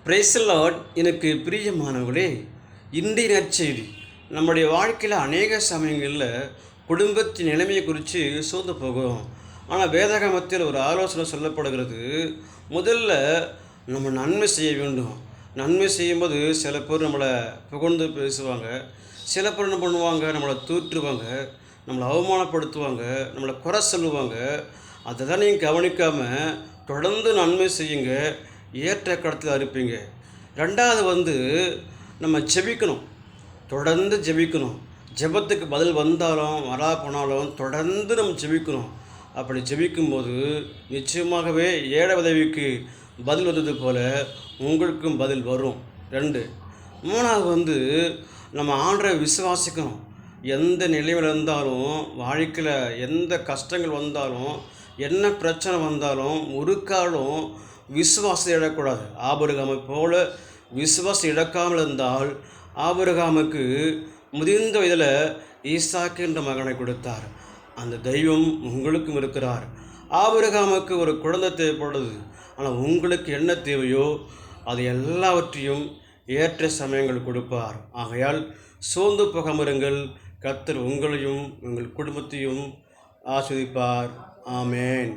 Praise the Lord. எனக்கு பிரியமானவர்களே, இன்றைய நற்செய்தி நம்முடைய வாழ்க்கையில் அநேக சமயங்களில் குடும்பத்தின் நிலைமையை குறித்து சோர்ந்து போகிறோம். ஆனால் வேதாகமத்தில் ஒரு ஆலோசனை சொல்லப்படுகிறது. முதல்ல நம்ம நன்மை செய்ய வேண்டும். நன்மை செய்யும்போது சில பேர் நம்மளை புகழ்ந்து பேசுவாங்க, சில பேர் என்ன பண்ணுவாங்க, நம்மளை தூற்றுவாங்க, நம்மளை அவமானப்படுத்துவாங்க, நம்மளை குறை சொல்லுவாங்க. அதை தான் நீங்கள் கவனிக்காமல் தொடர்ந்து நன்மை செய்யுங்க, ஏற்ற கடத்தில் இருப்பீங்க. ரெண்டாவது நம்ம ஜெபிக்கணும், தொடர்ந்து ஜெபிக்கணும். ஜெபத்துக்கு பதில் வந்தாலும் வரா போனாலும் தொடர்ந்து நம்ம ஜெபிக்கணும். அப்படி ஜெபிக்கும்போது நிச்சயமாகவே ஏழை உதவிக்கு பதில் வந்தது போல் உங்களுக்கும் பதில் வரும். 2 மூணாவது நம்ம ஆண்டரை விசுவாசிக்கணும். எந்த நிலையில் இருந்தாலும், வாழ்க்கையில் எந்த கஷ்டங்கள் வந்தாலும், என்ன பிரச்சனை வந்தாலும் ஒரு காலம் விசுவாசத்தை இழக்கூடாது. ஆபிரகாமை போல விசுவாசம் இழக்காமல் இருந்தால் ஆபிரகாமுக்கு முதிர்ந்த வயதில் ஈசாக்கு என்ற மகனை கொடுத்தார். அந்த தெய்வம் உங்களுக்கும் இருக்கிறார். ஆபிரகாமுக்கு ஒரு குழந்தை தேவைப்படுது. ஆனால் உங்களுக்கு என்ன தேவையோ அது எல்லாவற்றையும் ஏற்ற சமயங்கள் கொடுப்பார். ஆகையால் சோர்ந்து போகாமருங்கள். கர்த்தர் உங்களையும் உங்கள் குடும்பத்தையும் ஆசீர்வதிப்பார். ஆமேன்.